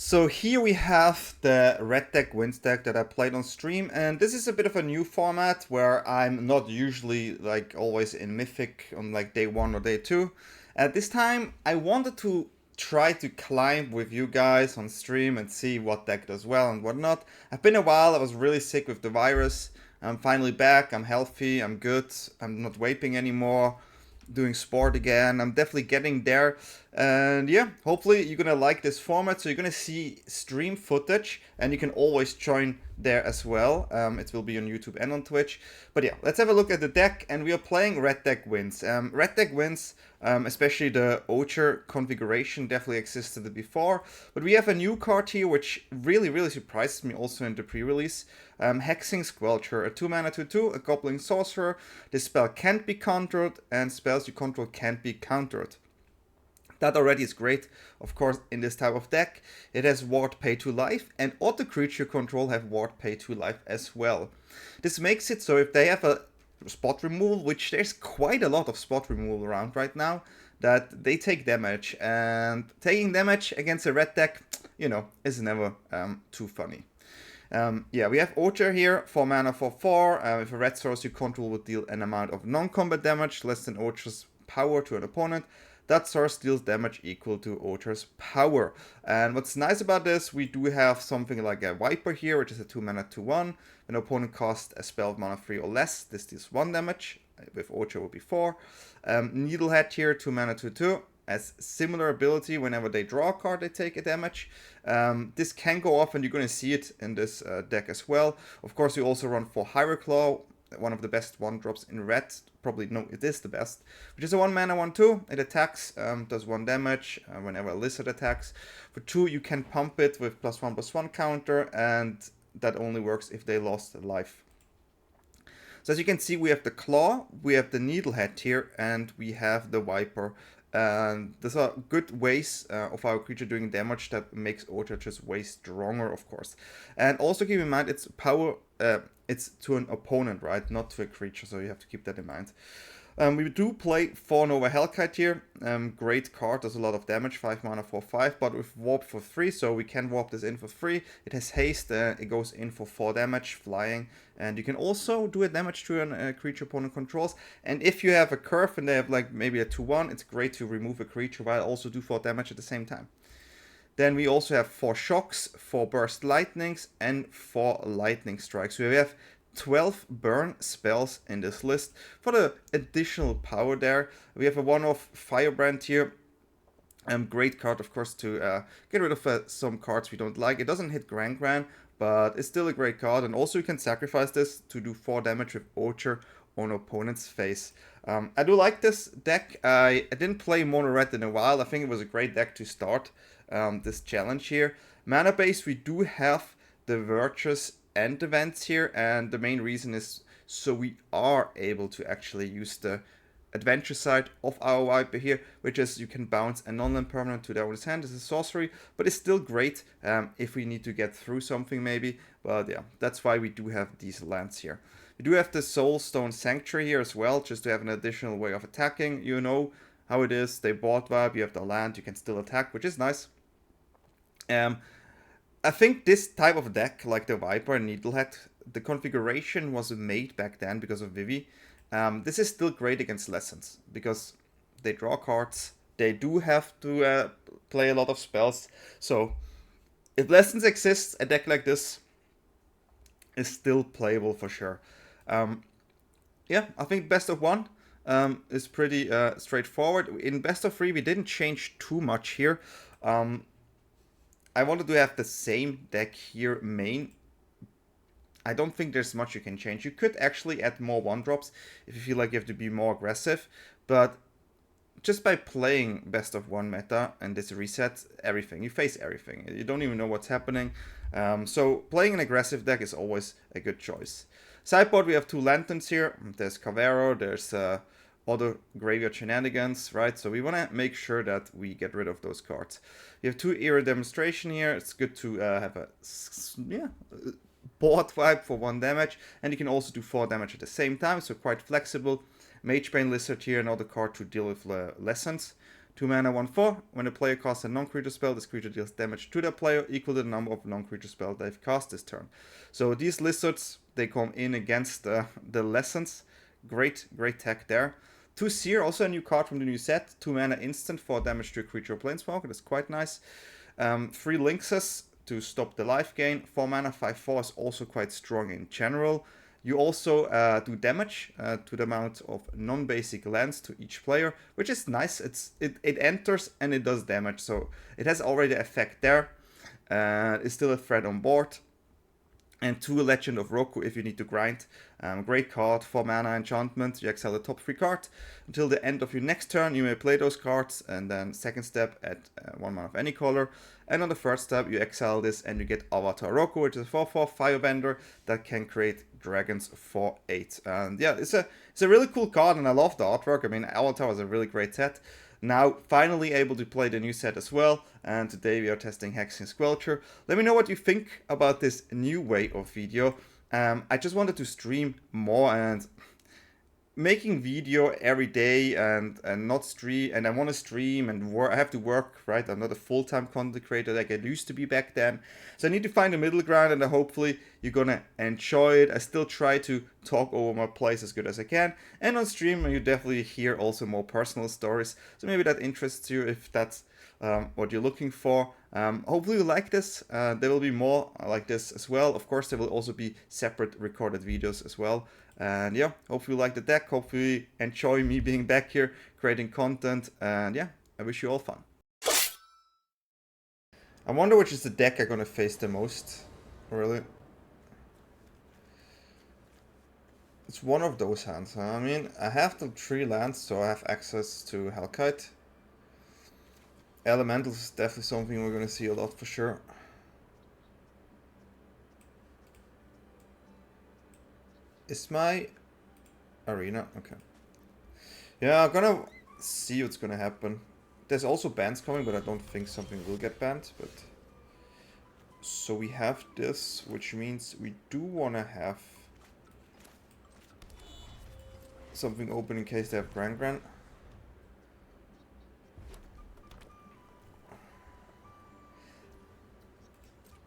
So here we have the red deck wins deck that I played on stream, and this is a bit of a new format where I'm not usually like always in Mythic on like day 1 or day 2. At this time I wanted to try to climb with you guys on stream and see what deck does well and what not. I've been a while, I was really sick with the virus. I'm finally back, I'm healthy, I'm good, I'm not vaping anymore, doing sport again. I'm definitely getting there. And yeah, hopefully you're gonna like this format. So you're gonna see stream footage, and you can always join there as well. It will be on YouTube and on Twitch. But yeah, let's have a look at the deck. And we are playing red deck wins. Red deck wins, especially the Ojer configuration, definitely existed before. But we have a new card here, which really surprised me also in the pre-release. Hexing Squelcher, a 2-mana 2/2, a Goblin Sorcerer. This spell can't be countered, and spells you control can't be countered. That already is great, of course, in this type of deck. It has Ward Pay 2 life, and auto creature control have Ward Pay 2 life as well. This makes it so if they have a spot removal, which there's quite a lot of spot removal around right now, that they take damage. And taking damage against a red deck, you know, is never too funny. Yeah, we have Ojer here, 4 mana for 4. If a red source you control would deal an amount of non-combat damage less than Ojer's power to an opponent, that source deals damage equal to Ojer's power. And what's nice about this, we do have something like a Viper here, which is a 2 mana 2/1. When an opponent casts a spell of mana 3 or less, this deals 1 damage. With Ojer will be 4. Needlehead here, 2 mana 2/2. As similar ability, whenever they draw a card, they take a damage. This can go off, and you're going to see it in this deck as well. Of course, you also run for Hyroclaw, one of the best 1-drops in red. Probably, no, it is the best. Which is a 1 mana 1/2. It attacks, does 1 damage whenever a lizard attacks. For 2, you can pump it with +1/+1 counter, and that only works if they lost a life. So as you can see, we have the Claw, we have the Needlehead here, and we have the Viper. And these are good ways of our creature doing damage that makes Ojer just way stronger, of course. And also keep in mind, it's power, it's to an opponent, right? Not to a creature, so you have to keep that in mind. We do play 4 Nova Hellkite here. Great card, does a lot of damage, 5 mana for 5, but with Warp for 3, so we can warp this in for free. It has haste, it goes in for 4 damage, flying, and you can also do a damage to a creature opponent controls. And if you have a curve and they have like maybe a 2/1, it's great to remove a creature while also do 4 damage at the same time. Then we also have 4 shocks, 4 burst lightnings, and 4 lightning strikes. So we have 12 burn spells in this list. For the additional power there, we have a one-off Firebrand here. Great card, of course, to get rid of some cards we don't like. It doesn't hit Gran, but it's still a great card. And also you can sacrifice this to do 4 damage with Ojer on opponent's face. I do like this deck. I didn't play Mono Red in a while. I think it was a great deck to start this challenge here. Mana base, we do have the Verges and events here, and the main reason is so we are able to actually use the adventure side of our Viper here, which is you can bounce a non-land permanent to their owner's hand. This is sorcery, but it's still great if we need to get through something maybe. But yeah, that's why we do have these lands here. We do have the Soulstone Sanctuary here as well, just to have an additional way of attacking. You know how it is, they board vibe, you have the land, you can still attack, which is nice. I think this type of deck, like the Viper and Needlehead, the configuration was made back then because of Vivi. This is still great against Lessons, because they draw cards, they do have to play a lot of spells. So, if Lessons exists, a deck like this is still playable for sure. Yeah, I think best of 1 is pretty straightforward. In best of 3, we didn't change too much here. I wanted to have the same deck here main. I don't think there's much you can change. You could actually add more 1-drops if you feel like you have to be more aggressive, but just by playing best of 1 meta and this resets everything, you face everything. You don't even know what's happening. So playing an aggressive deck is always a good choice. Sideboard, we have 2 lanterns here. There's Cavero, there's other graveyard shenanigans, right? So we want to make sure that we get rid of those cards. We have 2 Era Demonstration here. It's good to have a board vibe for 1 damage, and you can also do 4 damage at the same time, so quite flexible. Magebane Lizard here, another card to deal with lessons. 2 mana, 1/4. When a player casts a non-creature spell, this creature deals damage to that player equal to the number of non-creature spells they've cast this turn. So these lizards, they come in against the lessons. Great tech there. 2 Seer, also a new card from the new set. 2 mana instant for damage to a creature or planeswalker. That's quite nice. 3 Lynxes to stop the life gain. 4 mana, 5/4 is also quite strong in general. You also do damage to the amount of non-basic lands to each player, which is nice. It enters and it does damage, so it has already effect there. It's still a threat on board. And 2 Legend of Roku if you need to grind. Great card, 4 mana enchantment. You exile the top 3 card. Until the end of your next turn, you may play those cards. And then second step, add 1 mana of any color. And on the third step, you exile this and you get Avatar Roku, which is a 4/4 firebender that can create dragons for 8. And yeah, it's a really cool card and I love the artwork. I mean, Avatar is a really great set. Now, finally able to play the new set as well, and today we are testing Hexing Squelcher. Let me know what you think about this new way of video. I just wanted to stream more and making video every day and not stream, and I want to stream and work. I have to work, right? I'm not a full-time content creator like I used to be back then. So I need to find a middle ground, and hopefully you're gonna enjoy it. I still try to talk over my plays as good as I can, and on stream you definitely hear also more personal stories. So maybe that interests you if that's what you're looking for. Hopefully you like this. There will be more like this as well. Of course, there will also be separate recorded videos as well. And yeah, hopefully you like the deck. Hopefully enjoy me being back here creating content. And yeah, I wish you all fun. I wonder which is the deck I'm gonna face the most. Really, it's one of those hands. I mean, I have the 3 lands, so I have access to Hellkite. Elementals is definitely something we're gonna see a lot for sure. Is my arena? Okay. Yeah, I'm gonna see what's gonna happen. There's also bans coming, but I don't think something will get banned. But so we have this, which means we do wanna have something open in case they have Gran.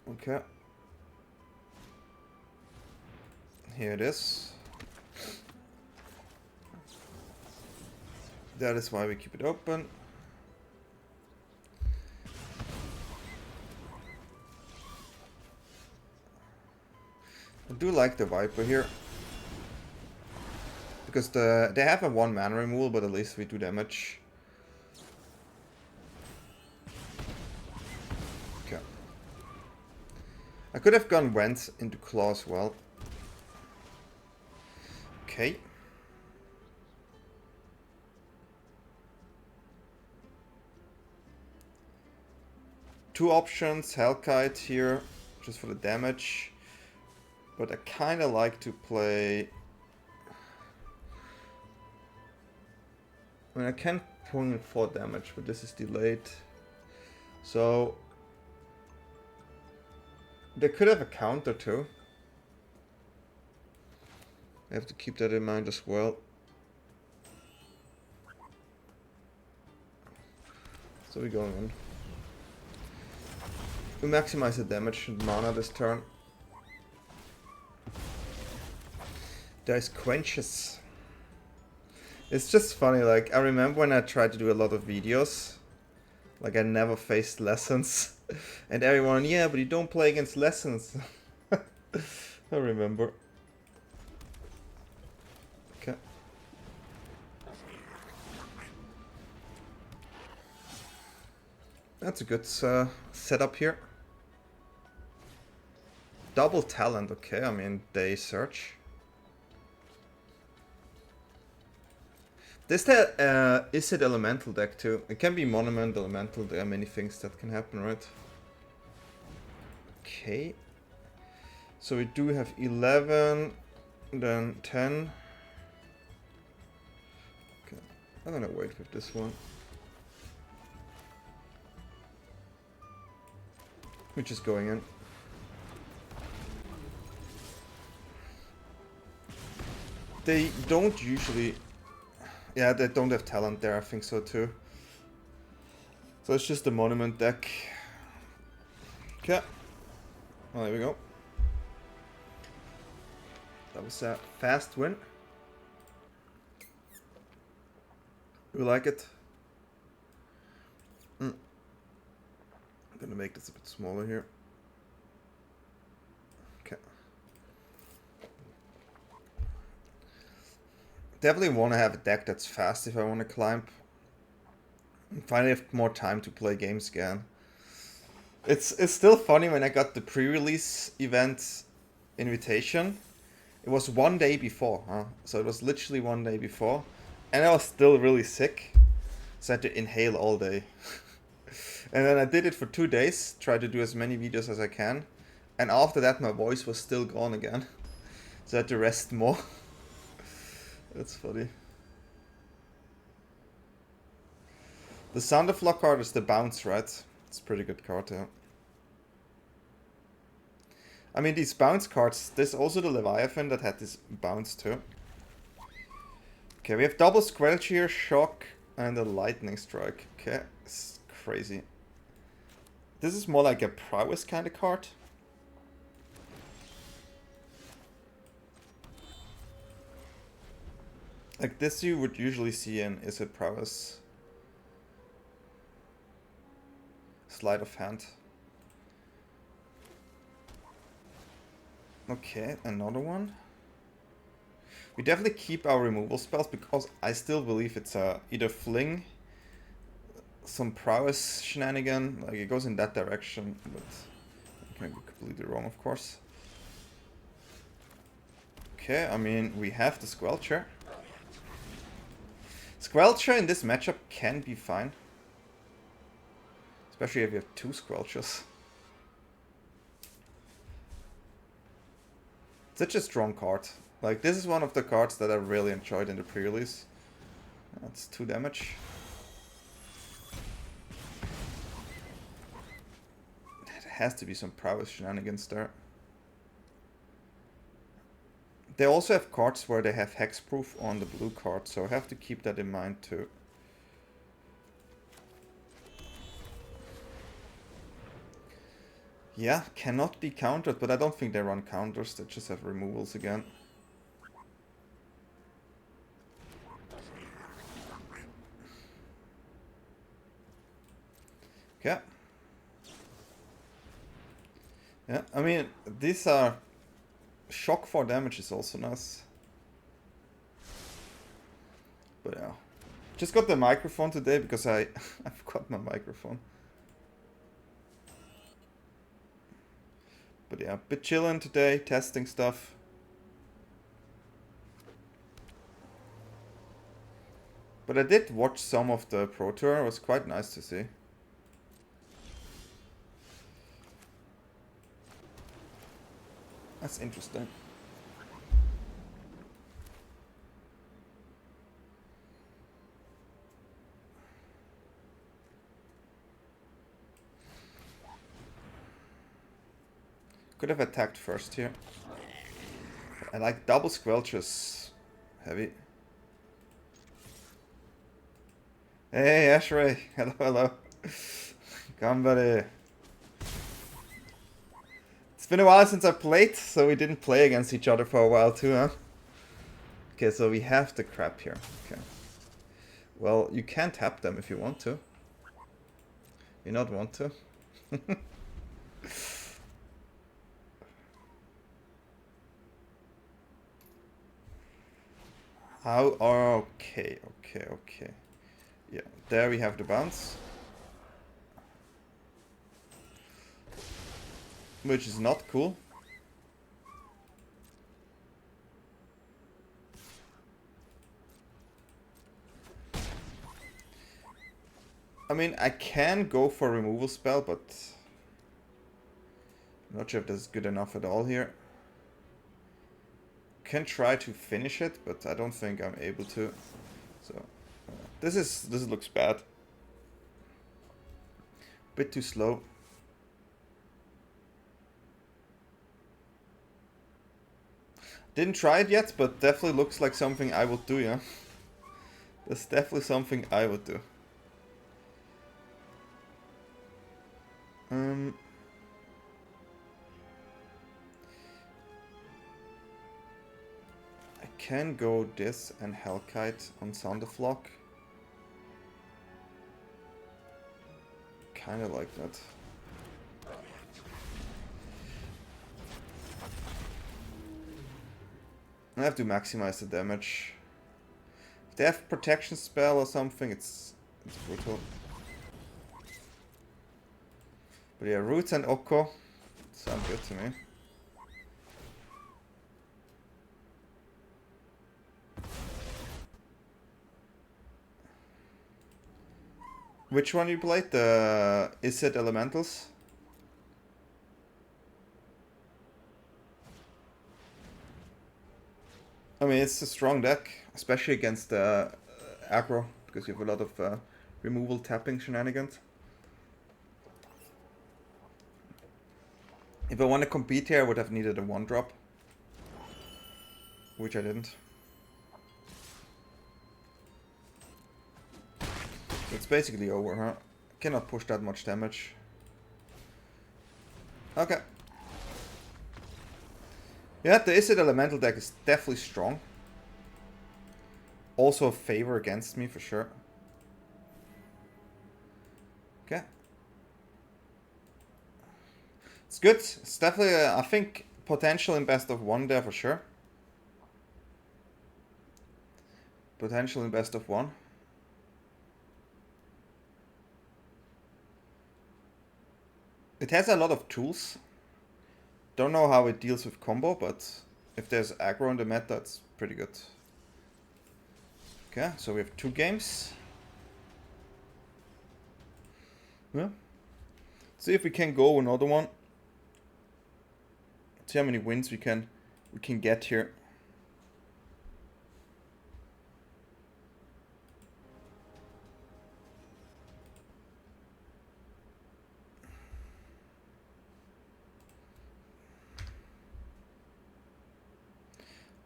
Okay. Here it is. That is why we keep it open. I do like the Viper here. Because they have a 1 mana removal, but at least we do damage. Okay. I could have gone Went into Claw as well. Okay. Two options, Hellkite here, just for the damage. But I kind of like to play... I mean, I can pull in 4 damage, but this is delayed. So... they could have a counter too. I have to keep that in mind as well. So we're going in. We maximize the damage and mana this turn. There's Quenches. It's just funny, like, I remember when I tried to do a lot of videos. Like, I never faced lessons. And everyone, yeah, but you don't play against lessons. I remember. Okay. That's a good setup here. Double talent, okay, I mean, they search. This is it elemental deck too. It can be monument, elemental, there are many things that can happen, right? Okay. So we do have 11, then 10. Okay, I'm gonna wait with this one. We're just going in. They don't usually... yeah, they don't have talent there, I think so too. So it's just a monument deck. Okay. Well, there we go. That was a fast win. We like it. I'm gonna make this a bit smaller here. Okay. Definitely want to have a deck that's fast if I want to climb. And finally have more time to play games again. It's still funny when I got the pre-release event invitation. It was one day before, huh? So it was literally one day before. And I was still really sick. So I had to inhale all day. And then I did it for 2 days. Tried to do as many videos as I can. And after that my voice was still gone again. So I had to rest more. That's funny. The Sound of Luck card is the bounce, right? It's a pretty good card, yeah. I mean, these bounce cards, there's also the Leviathan that had this bounce too. Okay, we have double Squelcher, Shock, and a Lightning Strike. Okay, it's crazy. This is more like a prowess kind of card. Like this you would usually see in is a prowess. Sleight of hand. Okay, another one. We definitely keep our removal spells because I still believe it's either fling, some prowess shenanigan, like it goes in that direction, but I can be completely wrong, of course. Okay, I mean, we have the Squelcher. Squelcher in this matchup can be fine. Especially if you have 2 Squelchers. Such a strong card. Like, this is one of the cards that I really enjoyed in the pre-release. That's 2 damage. There has to be some prowess shenanigans there. They also have cards where they have hexproof on the blue card, so I have to keep that in mind too. Yeah, cannot be countered, but I don't think they run counters, they just have removals again. Okay. Yeah, I mean, these are... Shock 4 damage is also nice. But yeah. Just got the microphone today because I forgot my microphone. But yeah, bit chillin' today, testing stuff. But I did watch some of the Pro Tour, it was quite nice to see. That's interesting. Could have attacked first here. I like double Squelchers. Heavy. Hey, Ashray. Hello, hello. Come, buddy. It's been a while since I played, so we didn't play against each other for a while too, huh? Okay, so we have the crap here. Okay. Well, you can tap them if you want to. You not want to? How? Oh, okay. Yeah, there we have the bounce. Which is not cool. I mean, I can go for a removal spell, but I'm not sure if that's good enough at all here. Can try to finish it, but I don't think I'm able to. So this looks bad. Bit too slow. Didn't try it yet, but definitely looks like something I would do, yeah. That's definitely something I would do. I can go this and Hellkite on Sounderflock. Kinda like that. I have to maximize the damage. If they have protection spell or something, it's brutal. But yeah, Roots and Oko sound good to me. Which one you played? The ECL Elementals? I mean, it's a strong deck, especially against aggro, because you have a lot of removal tapping shenanigans. If I want to compete here, I would have needed a 1-drop. Which I didn't. So it's basically over, huh? Cannot push that much damage. Okay. Yeah, the ECL Elemental deck is definitely strong. Also a favor against me for sure. Okay. It's good. It's definitely, I think, potential in best of 1 there for sure. Potential in best of 1. It has a lot of tools. Don't know how it deals with combo, but if there's aggro in the meta, it's pretty good. Okay, so we have 2 games. Yeah. See if we can go another one. See how many wins we can get here.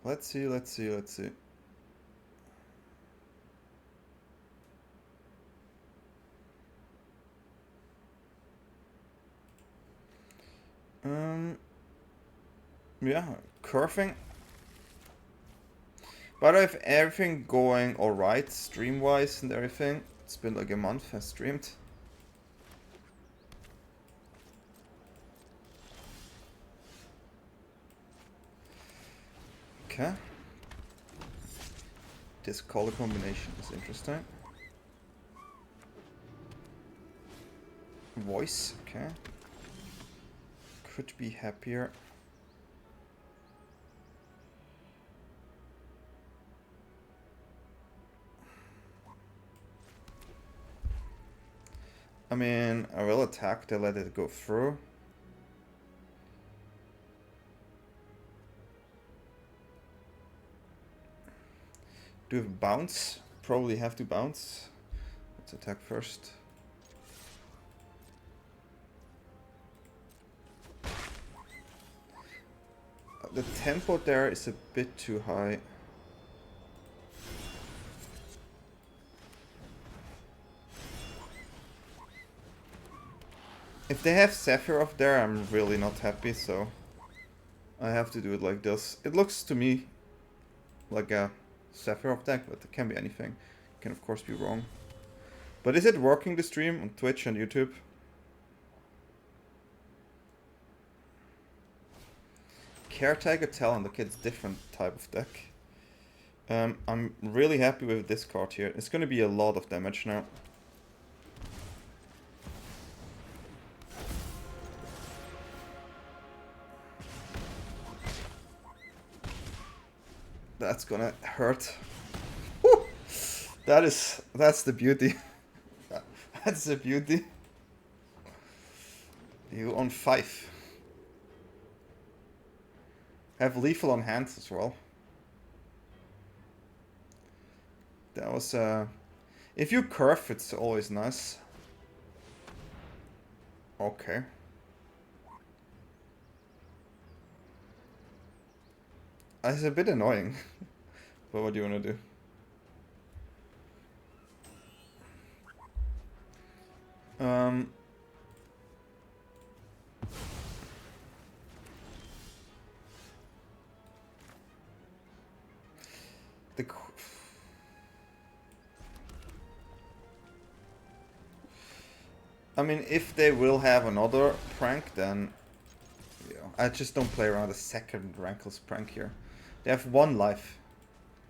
Let's see. Yeah, curving. But I have everything going alright, stream-wise and everything. It's been like a month I streamed. Okay. This color combination is interesting. Voice, okay. Could be happier. I mean, I will attack to let it go through. Do we have bounce? Probably have to bounce. Let's attack first. The tempo there is a bit too high. If they have Sephiroth there, I'm really not happy, so I have to do it like this. It looks to me like a Sephiroth deck, but it can be anything. It can of course be wrong. But is it working the stream on Twitch and YouTube? Caretaker Talent, okay, it's different type of deck. I'm really happy with this card here. It's gonna be a lot of damage now. That's gonna hurt. Woo! That's the beauty. That's the beauty. You on 5. Have lethal on hand as well. That was if you curve, it's always nice. Okay. It's a bit annoying. But what do you wanna do? I mean, if they will have another prank, then I just don't play around a second Rankless prank here. They have 1 life.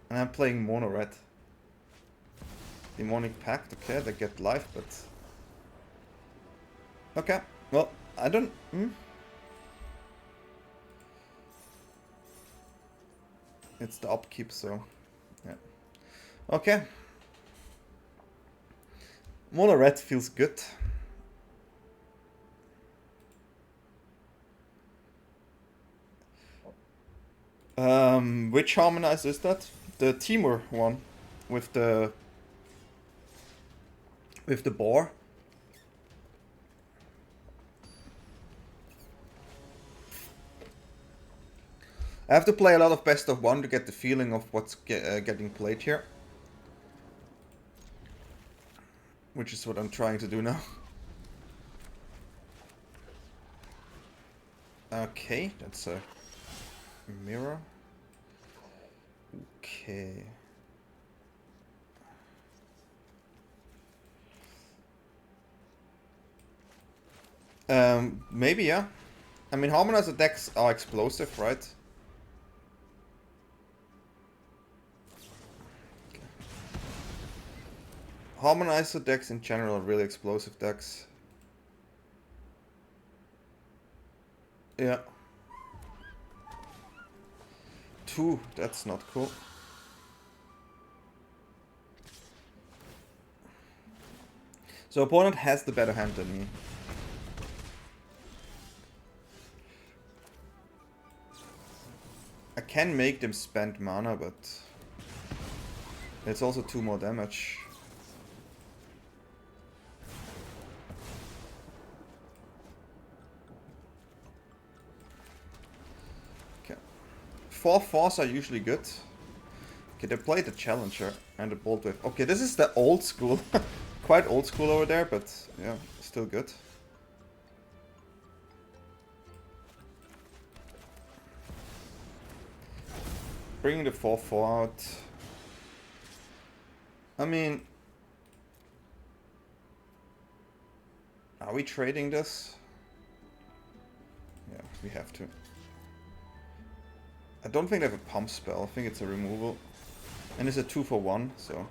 And I'm playing mono red. Demonic Pact, okay, they get life, but... Okay, well, I don't... It's the upkeep, so... Yeah. Okay. Mono red feels good. Which Harmonize is that? The Timur one with the boar. I have to play a lot of best of 1 to get the feeling of what's getting played here. Which is what I'm trying to do now. Okay, that's a mirror. Okay. Maybe, yeah. I mean, Harmonizer decks are explosive, right? Okay. Harmonizer decks in general are really explosive decks. Yeah. 2, that's not cool. So opponent has the better hand than me. I can make them spend mana, but it's also 2 more damage. Okay. 4/4s are usually good. Okay, they play the Challenger and the Bolt Wave. Okay, this is the old school. Quite old school over there, but yeah, still good. Bringing the 4/4 out. I mean... Are we trading this? Yeah, we have to. I don't think they have a pump spell. I think it's a removal. And it's a 2-for-1, so...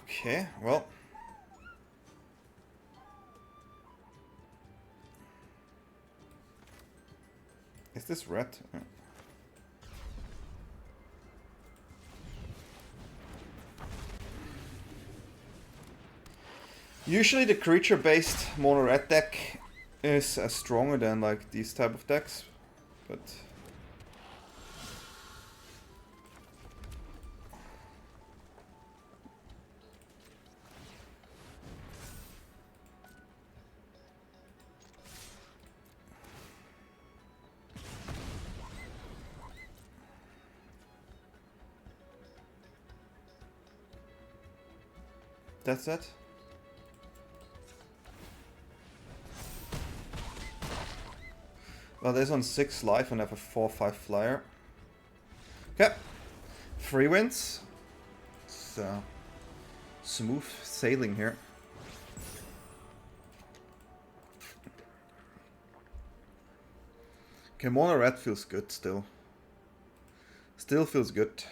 Okay, well... Is this red? Yeah. Usually the creature-based mono red deck is stronger than like these type of decks, but... That's it. Well, there's on 6 life and I have a 4/5 flyer. Okay. 3 wins. So smooth sailing here. Okay, mono red feels good still. Still feels good.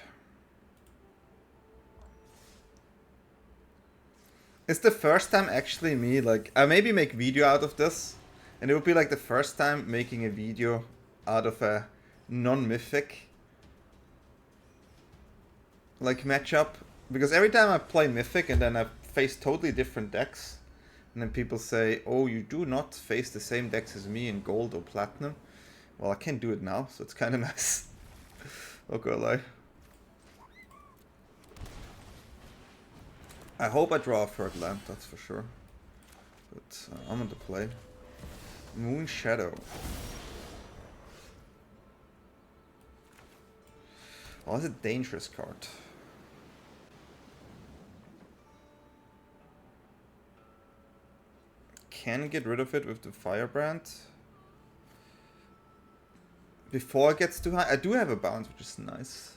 It's the first time actually me, like, I maybe make video out of this, and it would be like the first time making a video out of a non-mythic like matchup, because every time I play mythic and then I face totally different decks, and then people say, oh, you do not face the same decks as me in gold or platinum. Well, I can do it now, so it's kind of nice. Not gonna lie. I hope I draw a 3rd land, that's for sure. But I'm on the play. Moon Shadow. Oh, that's a dangerous card. can get rid of it with the Firebrand. Before it gets too high. I do have a bounce, which is nice.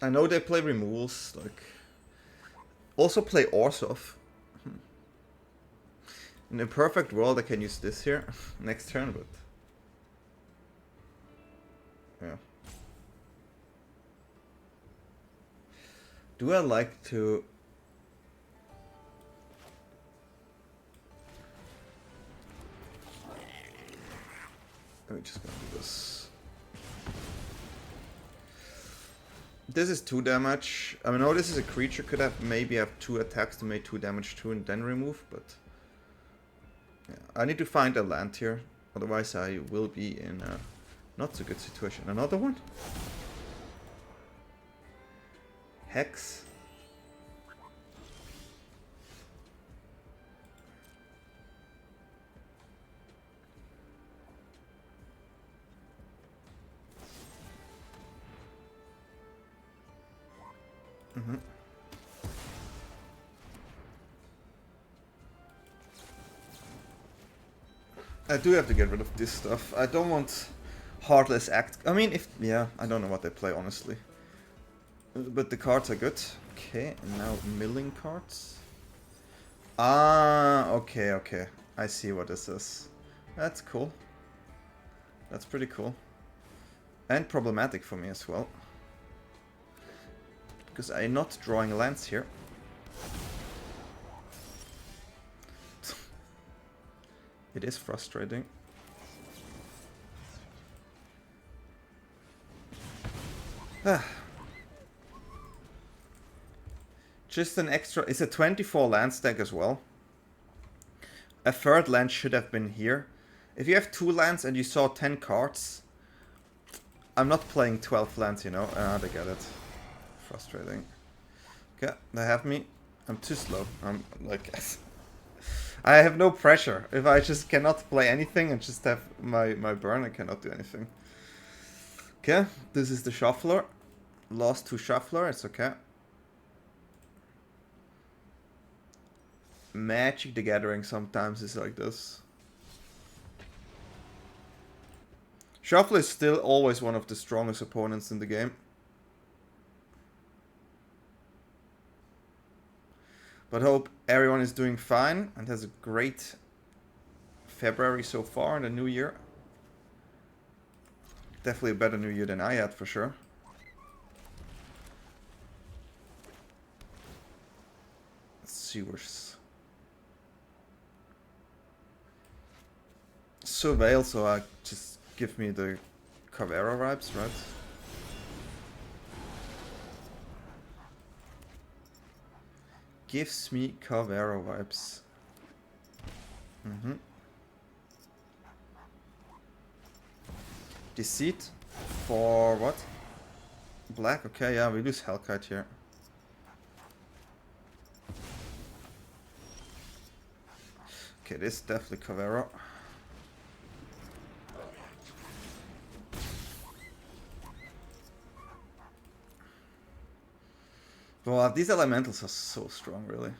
I know they play removals, like... Also play Orzhov. In a perfect world I can use this here next turn, but... Yeah. Do I like to... Let me just go do this. This is 2 damage. I know this is a creature, could have maybe have 2 attacks to make 2 damage too and then remove, but... Yeah, I need to find a land here, otherwise I will be in a not so good situation. Another one? Hex. I do have to get rid of this stuff. I don't want Heartless Act. I mean, if... Yeah, I don't know what they play, honestly. But the cards are good. Okay, and now milling cards. Ah, okay, okay. I see what this is. That's cool. That's pretty cool. And problematic for me as well. Because I'm not drawing lands here. It is frustrating. Just an extra... It's a 24 land stack as well. A third land should have been here. If you have 2 lands and you saw 10 cards... I'm not playing 12 lands, you know. They get it. Frustrating. Okay, they have me. I'm too slow. I'm like... I have no pressure. If I just cannot play anything and just have my burn, I cannot do anything. Okay, this is the shuffler. Lost to shuffler, it's okay. Magic the Gathering sometimes is like this. Shuffler is still always one of the strongest opponents in the game. But hope everyone is doing fine and has a great February so far in the new year. Definitely a better new year than I had, for sure. Sewers. Surveil, so I just give me the Caveira vibes, right? Gives me Caveira vibes. Deceit for what? Black? Okay, yeah, we lose Hellkite here. Okay, this is definitely Caveira. Wow, these elementals are so strong, really.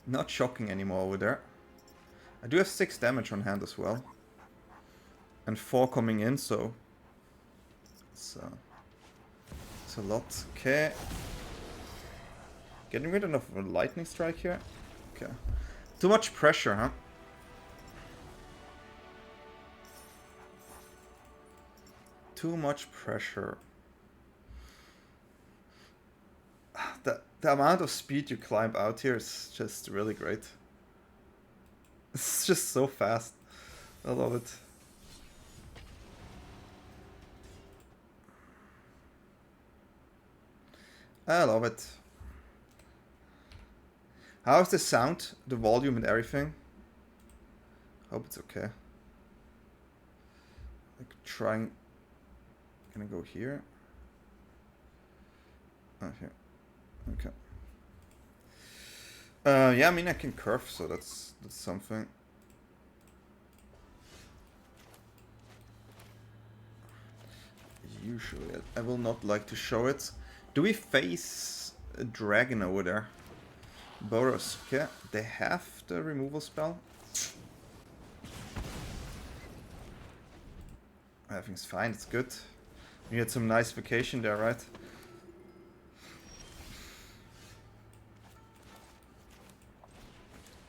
Not shocking anymore over there. I do have 6 damage on hand as well. And 4 coming in, so... It's a lot. Okay. Getting rid of a lightning strike here. Okay. Too much pressure, huh? Too much pressure. The amount of speed you climb out here is just really great. It's just so fast. I love it. I love it. How is the sound, the volume and everything? Hope it's okay. Like trying... Can I go here? Oh, here. Okay. Yeah, I mean I can curve, so that's something. Usually, I will not like to show it. Do we face a dragon over there? Boros. Okay, they have the removal spell. Everything's fine, it's good. You had some nice vacation there, right?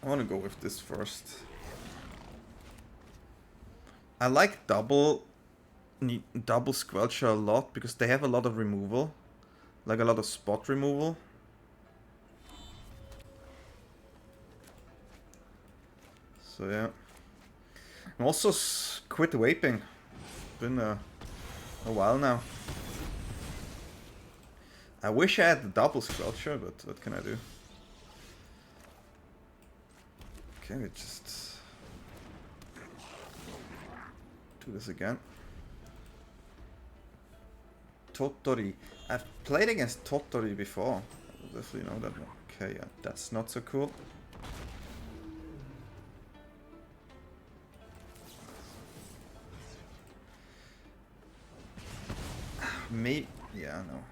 I want to go with this first. I like double Squelcher a lot because they have a lot of removal. Like a lot of spot removal. So yeah. And also quit vaping. Been a while now. I wish I had the double Squelcher, but what can I do? Okay, we just do this again. Totori. I've played against Totori before. I definitely know that one. Okay, yeah, that's not so cool. Maybe, yeah, no.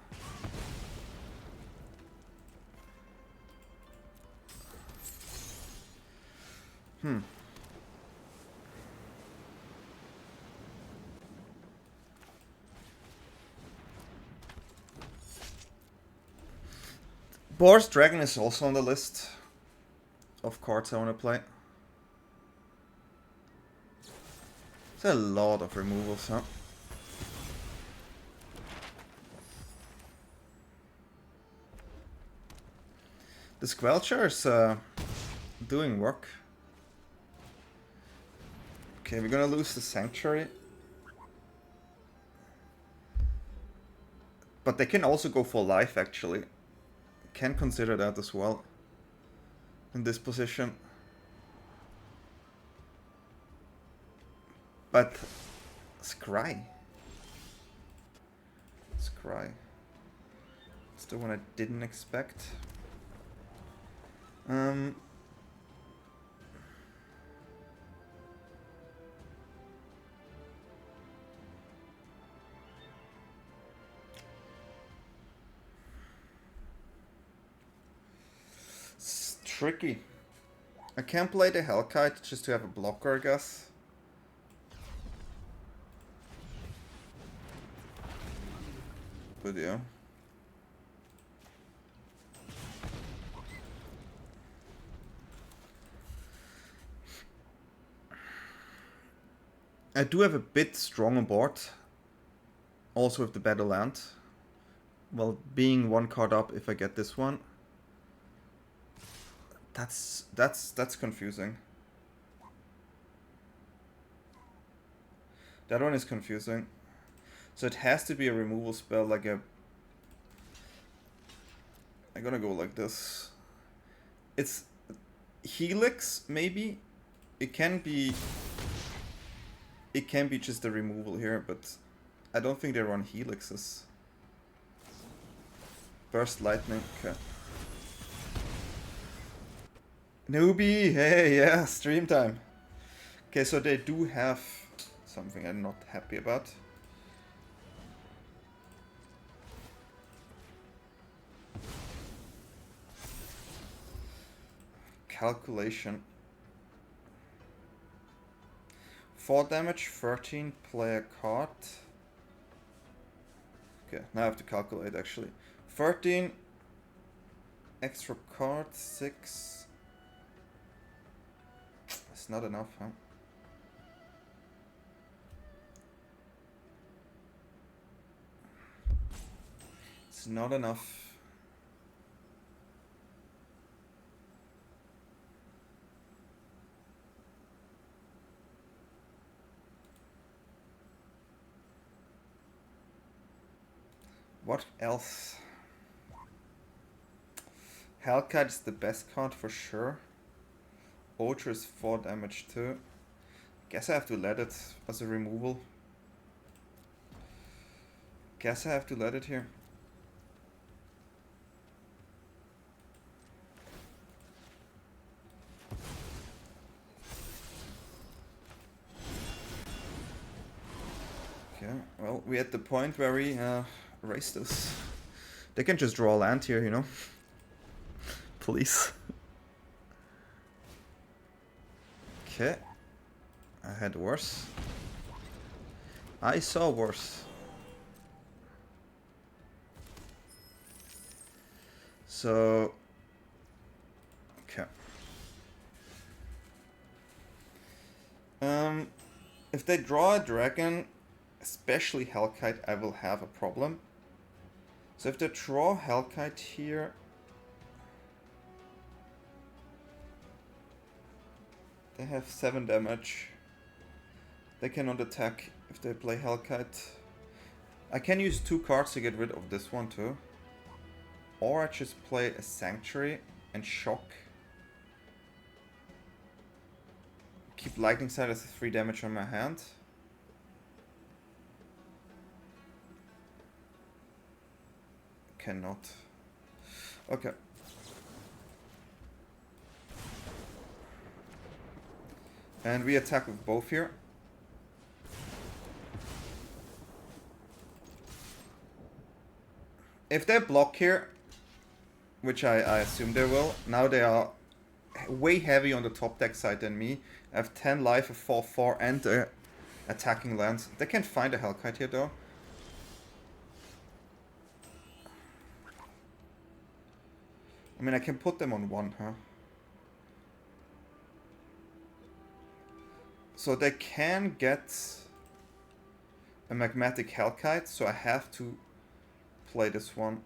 Boar's Dragon is also on the list of cards I want to play. There's a lot of removals, huh? The Squelcher is doing work. Okay, we're gonna lose the Sanctuary. But they can also go for life, actually. Can consider that as well. In this position. But Scry. Scry. It's the one I didn't expect. It's tricky. I can't play the Hellkite just to have a blocker, I guess. But yeah. I do have a bit strong on board. Also with the Battle Land. Well, being one card up if I get this one. That's confusing. That one is confusing. So it has to be a removal spell, like a... I'm gonna go like this. It's Helix, maybe? It can be just a removal here, but I don't think they run Helixes. Burst Lightning, okay. Newbie, hey, yeah, stream time. Okay, so they do have something I'm not happy about. Calculation. 4 damage, 13, play a card. Okay, now I have to calculate actually. 13, extra card, 6. It's not enough, huh? It's not enough. What else? Hellkite is the best card for sure. Ojer is 4 damage too. Guess I have to let it as a removal. Guess I have to let it here. Okay, well, we're at the point where we raise this. They can just draw land here, you know? Please. Okay. I had worse. I saw worse. So... Okay. If they draw a dragon, especially Hellkite, I will have a problem. So if they draw Hellkite here... They have 7 damage. They cannot attack if they play Hellkite. I can use 2 cards to get rid of this one too. Or I just play a Sanctuary and shock. Keep Lightning Side as a 3 damage on my hand. Cannot. Okay. And we attack with both here. If they block here, which I assume they will, now they are way heavy on the top deck side than me. I have 10 life, a 4/4 and attacking lands. They can find a Hellkite here though. I mean, I can put them on 1, huh? So they can get a Magmatic Hellkite, so I have to play this one.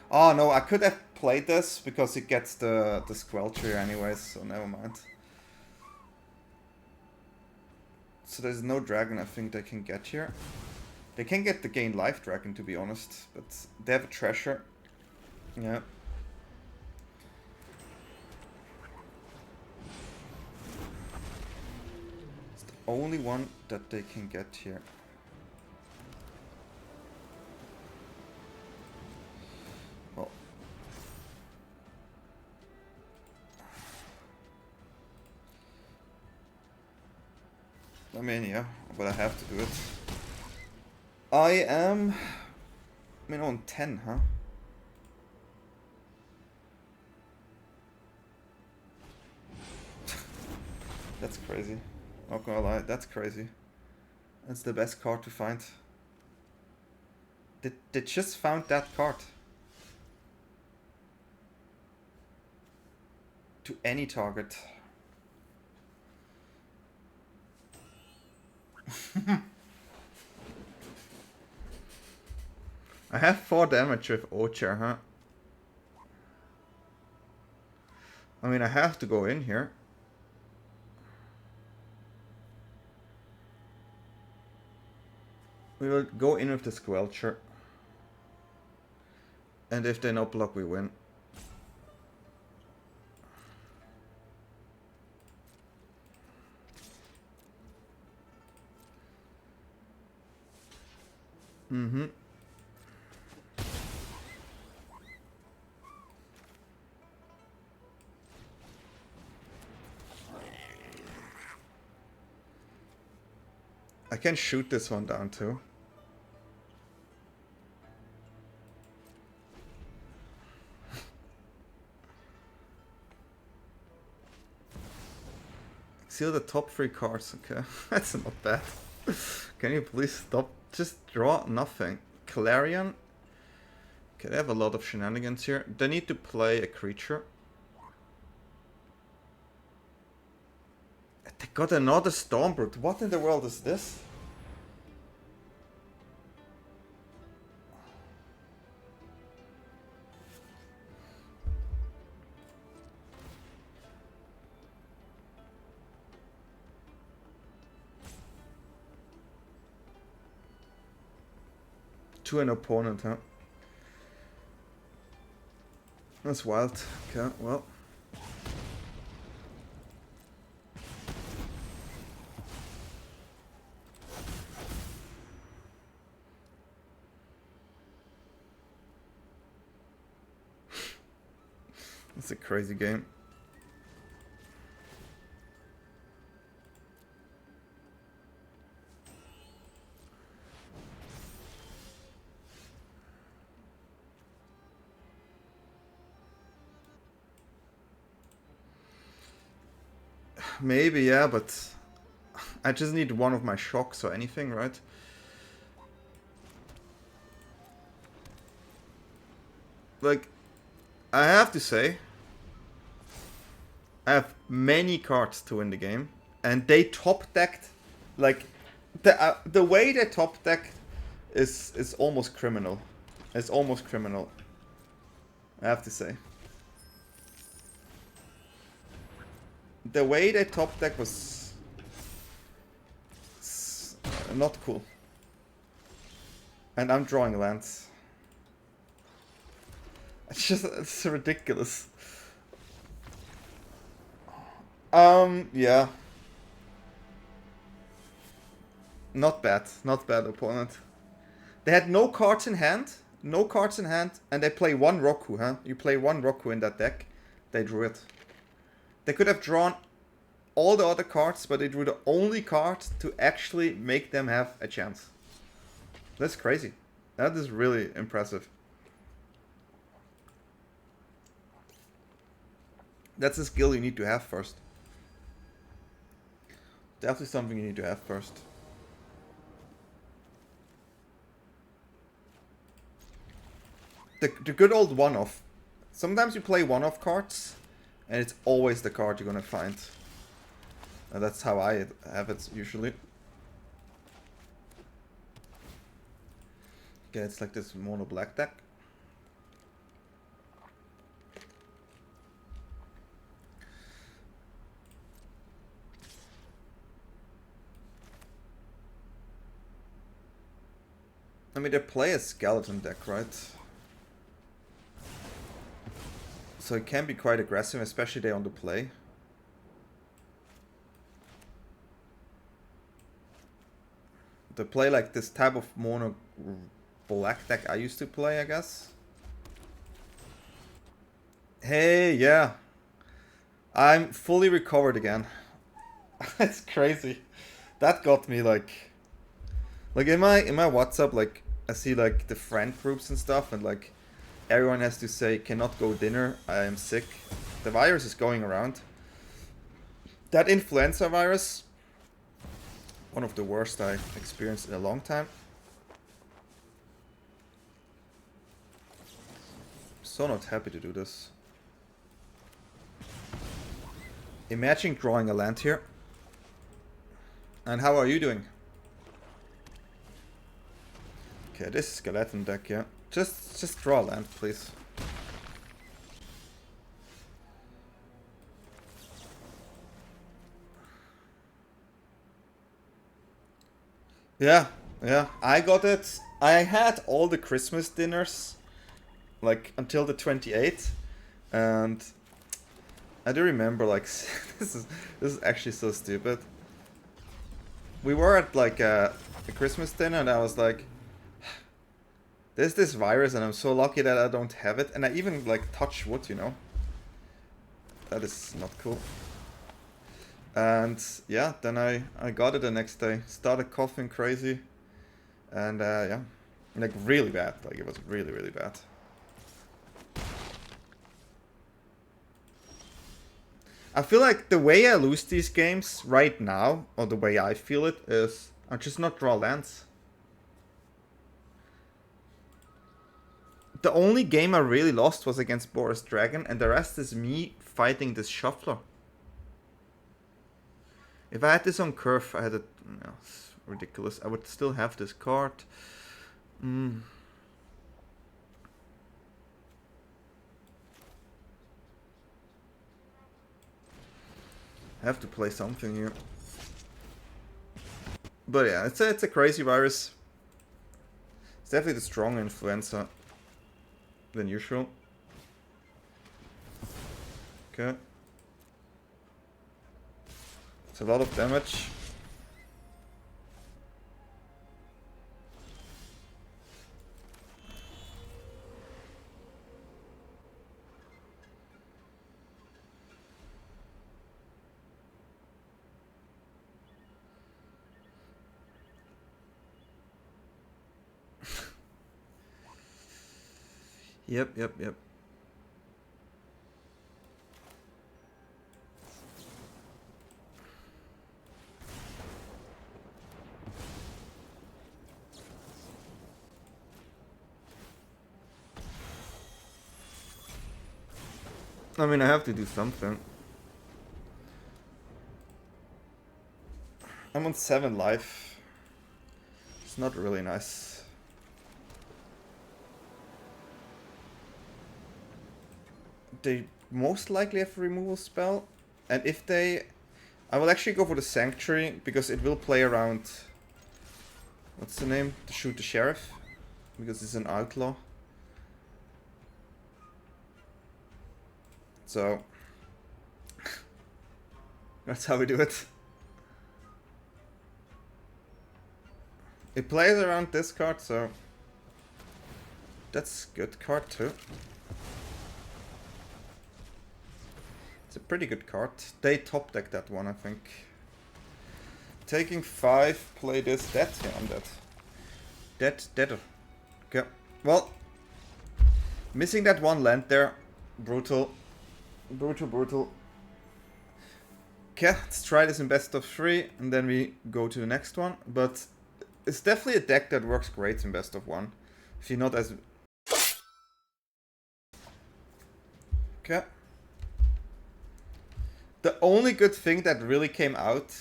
Oh no, I could have played this because it gets the Squelcher anyways, so never mind. So there's no dragon I think they can get here. They can get the gain life dragon to be honest, but they have a treasure. Yeah. It's the only one that they can get here. Well. I mean, yeah, but I have to do it. I am... I mean, on 10, huh? That's crazy. Not gonna lie, that's crazy. That's the best card to find. They just found that card. To any target. I have 4 damage with Ojer, huh? I mean, I have to go in here. We will go in with the Squelcher. And if they no block, we win. Mm-hmm. I can shoot this one down too. Seal the top 3 cards, okay. That's not bad. Can you please stop? Just draw nothing. Clarion. Okay, they have a lot of shenanigans here. They need to play a creature. They got another Stormbrute. What in the world is this? To an opponent, huh? That's wild. Okay, well. It's a crazy game. maybe, yeah, but I just need one of my shocks or anything, right? Like, I have to say, I have many cards to win the game, and they top decked, like, the way they top decked is almost criminal. It's almost criminal, I have to say. The way they top deck was not cool. And I'm drawing lands. It's ridiculous. Yeah. Not bad opponent. They had no cards in hand, and they play one Roku, huh? You play one Roku in that deck, they drew it. They could have drawn all the other cards, but they drew the only card to actually make them have a chance. That's crazy. That is really impressive. That's a skill you need to have first. Definitely something you need to have first. The good old one-off. Sometimes you play one-off cards, and it's always the card you're gonna find. And that's how I have it usually. Okay, it's like this mono black deck. I mean, they play a skeleton deck, right? So it can be quite aggressive, especially they on the play. They play like this type of mono black deck I used to play, I guess. Hey, yeah. I'm fully recovered again. It's crazy. That got me like in my WhatsApp, like I see like the friend groups and stuff, and like everyone has to say cannot go dinner, I am sick. The virus is going around. That influenza virus, one of the worst I experienced in a long time. So not happy to do this. Imagine drawing a land here. And how are you doing? Okay, this skeleton deck, yeah. Just draw a land, please. Yeah, I got it. I had all the Christmas dinners, like until the 28th, and I do remember like this is actually so stupid. We were at like a Christmas dinner, and I was like, there's this virus, and I'm so lucky that I don't have it, and I even like touch wood, you know. That is not cool. And yeah, then I got it the next day. Started coughing crazy. And yeah, like really bad. Like it was really, really bad. I feel like the way I lose these games right now, or the way I feel it, is I just not draw lands. The only game I really lost was against Boris Dragon, and the rest is me fighting this shuffler. If I had this on curve, I had it. No, it's ridiculous. I would still have this card. I have to play something here. But yeah, it's a crazy virus. It's definitely the stronger influenza than usual. Okay. It's a lot of damage. Yep. I mean, I have to do something. I'm on 7 life. It's not really nice. They most likely have a removal spell. And if they... I will actually go for the Sanctuary, because it will play around... What's the name? To shoot the Sheriff. Because it's an outlaw. So... that's how we do it. It plays around this card, so... that's a good card too. It's a pretty good card. They top deck that one, I think. Taking 5, play this, dead. Yeah, I'm dead. Dead. Okay. Well, missing that one land there. Brutal. Brutal. Okay, let's try this in best of 3, and then we go to the next one. But it's definitely a deck that works great in best of 1. If you're not as... okay. The only good thing that really came out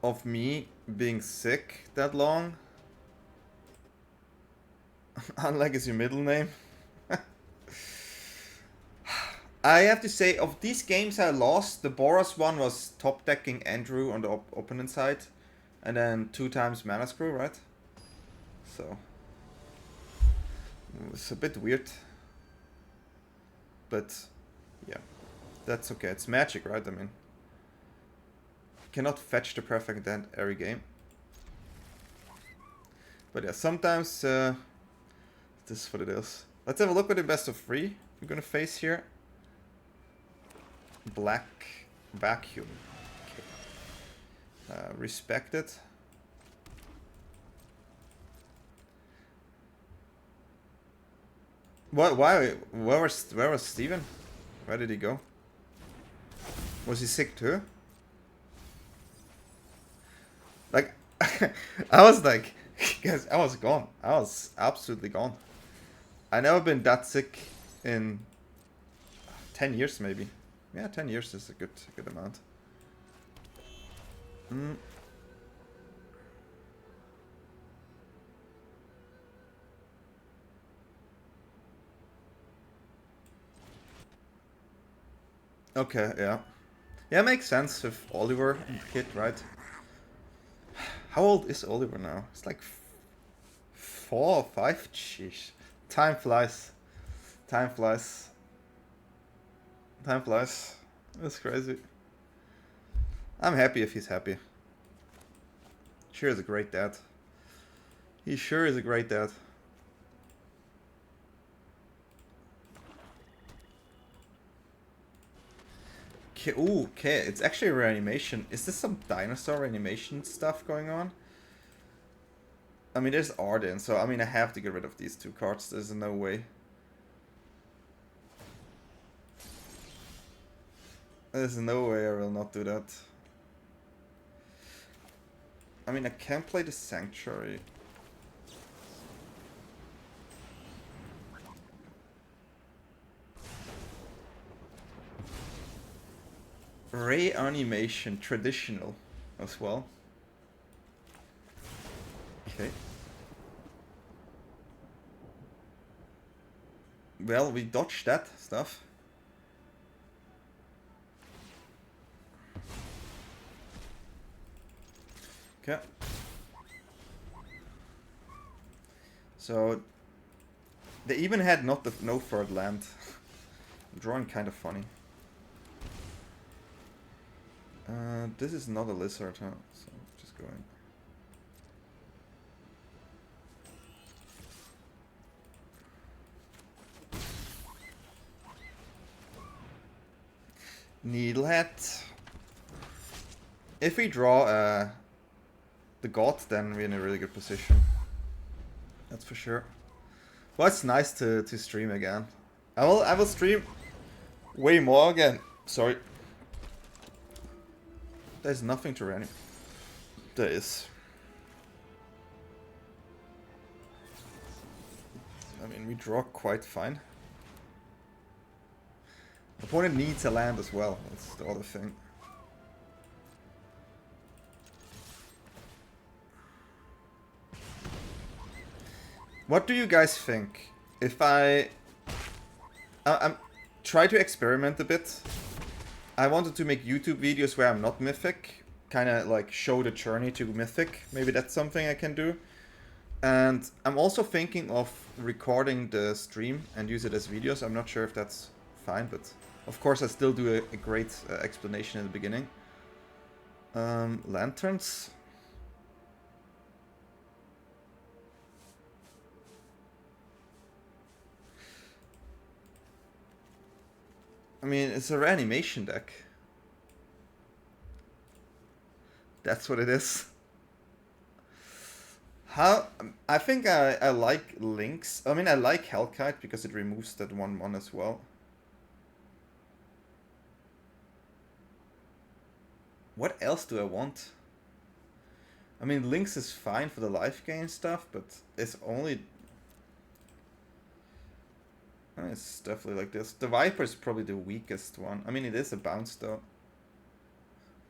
of me being sick that long, unlike is your middle name, I have to say, of these games I lost, the Boros one was top decking Andrew on the opponent side, and then 2 times Mana Screw, right? So it's a bit weird, but yeah, that's okay. It's Magic, right? I mean, cannot fetch the perfect end every game. But yeah, sometimes this is what it is. Let's have a look at the best of 3 we're gonna face here. Black Vacuum. Okay. Respect it. What? Why? Where was Steven? Where did he go? Was he sick too? Like, I was like, guys, I was gone. I was absolutely gone. I never been that sick in 10 years, maybe. Yeah, 10 years is a good amount. Okay, yeah. Yeah, makes sense with Oliver and the kid, right? How old is Oliver now? It's like 4 or 5? Jeez. Time flies. Time flies. Time flies. That's crazy. I'm happy if he's happy. Sure is a great dad. He sure is a great dad. Okay, ooh, okay, it's actually a reanimation. Is this some dinosaur reanimation stuff going on? I mean, there's Arden, so I mean, I have to get rid of these 2 cards. There's no way. There's no way I will not do that. I mean, I can play the Sanctuary. Reanimation, traditional as well. Okay. Well, we dodged that stuff. Okay. So they even had no 3rd land. Drawing kind of funny. This is not a lizard, huh? So just going. Needlehead. If we draw the god, then we're in a really good position. That's for sure. Well, it's nice to stream again. I will stream way more again. Sorry. There's nothing to reanimate. There is. I mean, we draw quite fine. Opponent needs a land as well, that's the other thing. What do you guys think? If I'm try to experiment a bit. I wanted to make YouTube videos where I'm not Mythic. Kind of like show the journey to Mythic. Maybe that's something I can do. And I'm also thinking of recording the stream and use it as videos. I'm not sure if that's fine, but of course I still do a great explanation in the beginning. Lanterns. I mean, it's a reanimation deck. That's what it is. How? I think I like Lynx. I mean, I like Hellkite because it removes that 1/1 as well. What else do I want? I mean, Lynx is fine for the life gain stuff, but it's only... It's definitely like this. The Viper is probably the weakest one. I mean, it is a bounce though.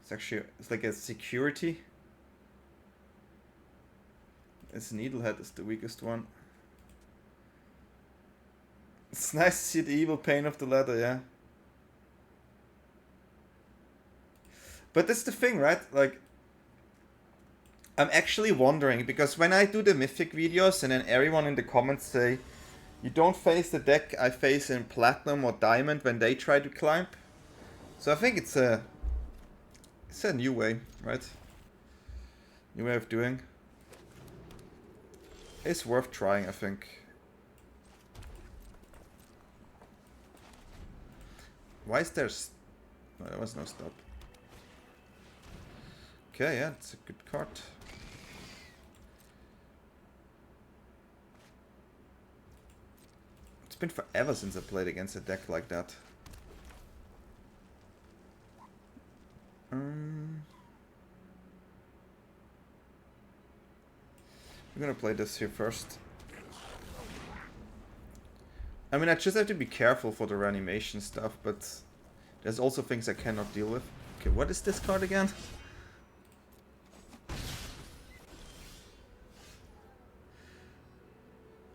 It's actually, it's like a security. Its Needlehead is the weakest one. It's nice to see the evil pain of the ladder, yeah. But that's the thing, right? Like, I'm actually wondering, because when I do the Mythic videos and then everyone in the comments say, you don't face the deck I face in Platinum or Diamond when they try to climb. So I think it's a new way, right? New way of doing. It's worth trying, I think. Why is there... No, there was no stop. Okay, yeah, it's a good card. It's been forever since I played against a deck like that. I'm gonna play this here first. I mean, I just have to be careful for the reanimation stuff, but there's also things I cannot deal with. Okay, what is this card again?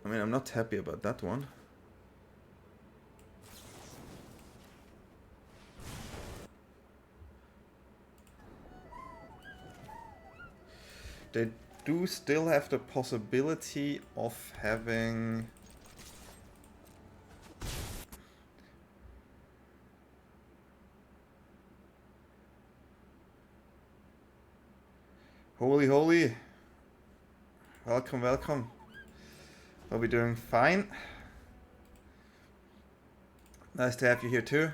I mean, I'm not happy about that one. They do still have the possibility of having... Holy, holy. Welcome, welcome. Are we doing fine? Nice to have you here too.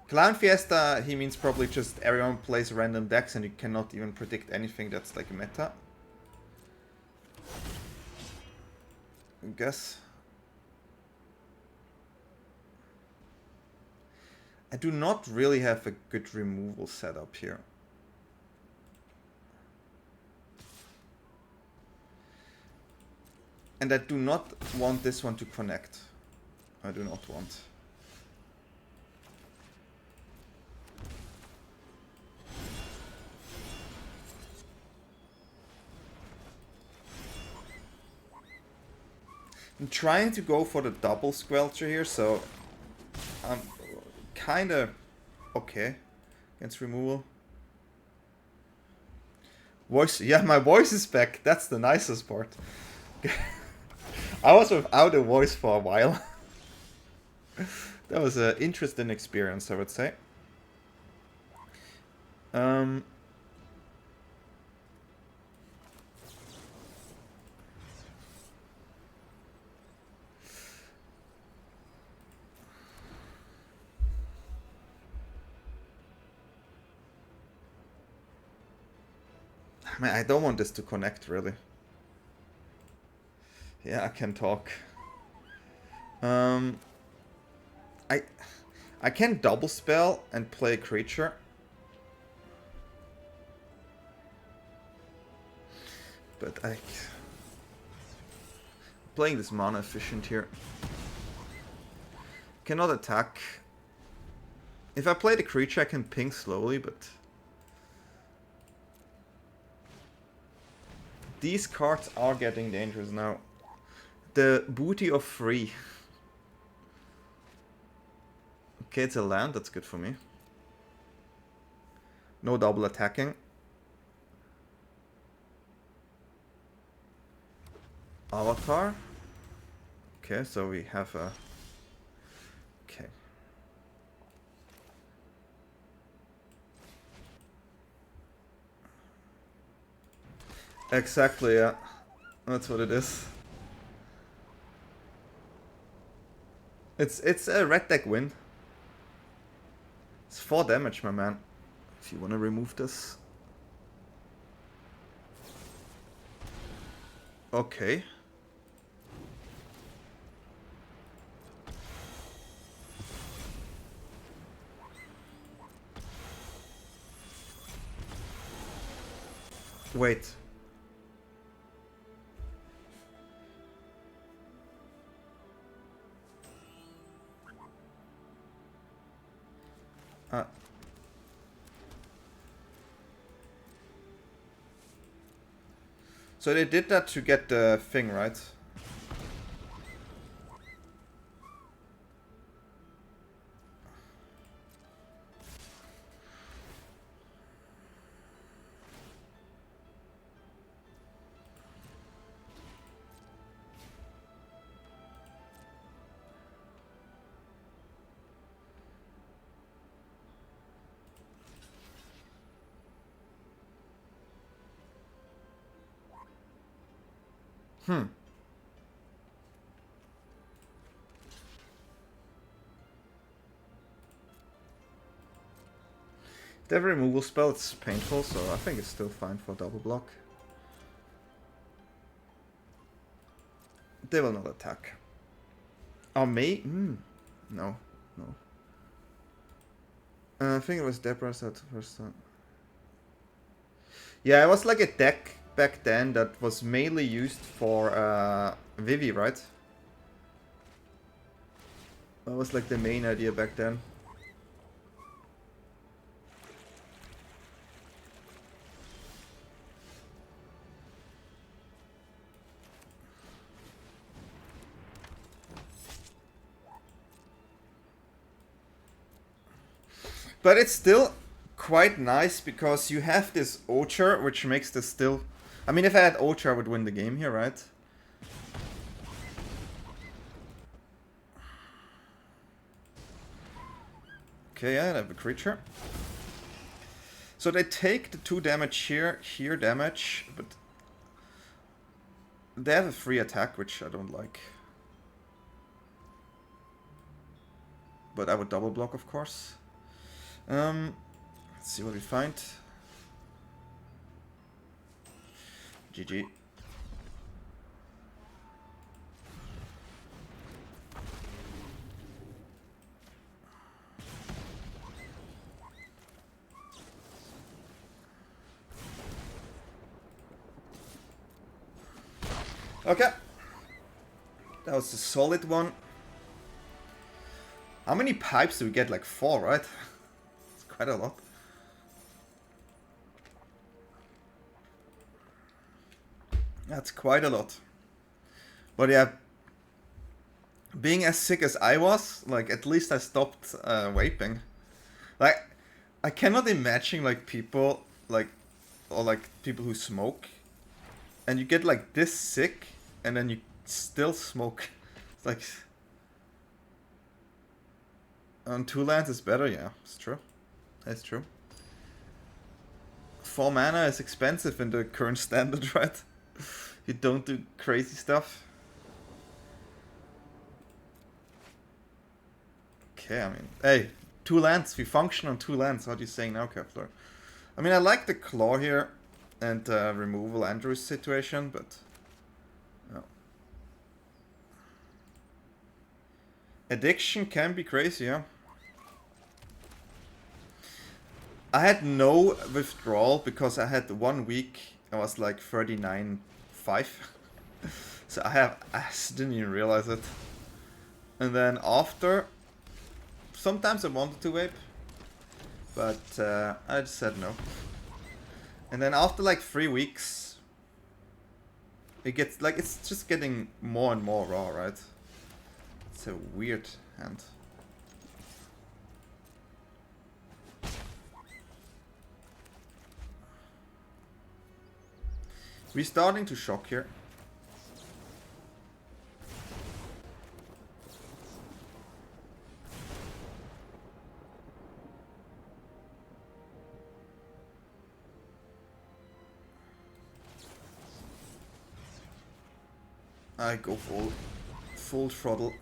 Clown Fiesta, he means probably just everyone plays random decks and you cannot even predict anything that's like meta. I guess. I do not really have a good removal setup here. And I do not want this one to connect. I do not want. I'm trying to go for the double Squelcher here, so I'm kind of okay against removal. Voice, yeah, my voice is back. That's the nicest part. I was without a voice for a while. That was an interesting experience, I would say. I mean, I don't want this to connect, really. Yeah, I can talk. I can double spell and play a creature. But playing this mana efficient here. Cannot attack. If I play the creature, I can ping slowly, but these cards are getting dangerous now. The booty of 3. Okay, it's a land, that's good for me. No double attacking. Avatar. Okay, so we have a... Okay. Exactly, yeah. That's what it is. It's a red deck win. It's 4 damage, my man. If you want to remove this. Okay. Wait. So they did that to get the thing, right? The removal spell, it's painful, so I think it's still fine for double block. They will not attack. Oh, me? No, no. I think it was Deborah's that first time. Yeah, it was like a deck back then that was mainly used for Vivi, right? That was like the main idea back then. But it's still quite nice because you have this Ojer, which makes this still... I mean, if I had Ojer, I would win the game here, right? Okay, I have a creature. So they take the 2 damage here damage, but they have a free attack, which I don't like. But I would double block, of course. Let's see what we find. GG. Okay. That was a solid one. How many pipes do we get? Like 4, right? It's quite a lot. That's quite a lot. But yeah, being as sick as I was, like at least I stopped vaping. Like, I cannot imagine like people like, or like people who smoke, and you get like this sick, and then you still smoke. It's like, on 2 lands is better, yeah, it's true. That's true. 4 mana is expensive in the current standard, right? You don't do crazy stuff. Okay, I mean, hey, 2 lands, we function on 2 lands. What are you saying now, Kepler? I mean, I like the claw here and removal Andrew's situation, but no. Addiction can be crazy, yeah. I had no withdrawal because I had 1 week. I was like 39.5. So I didn't even realize it. And then after, sometimes I wanted to vape, but I just said no. And then after like 3 weeks, it gets like, it's just getting more and more raw, right? It's a weird hand. We're starting to shock here. I go full throttle.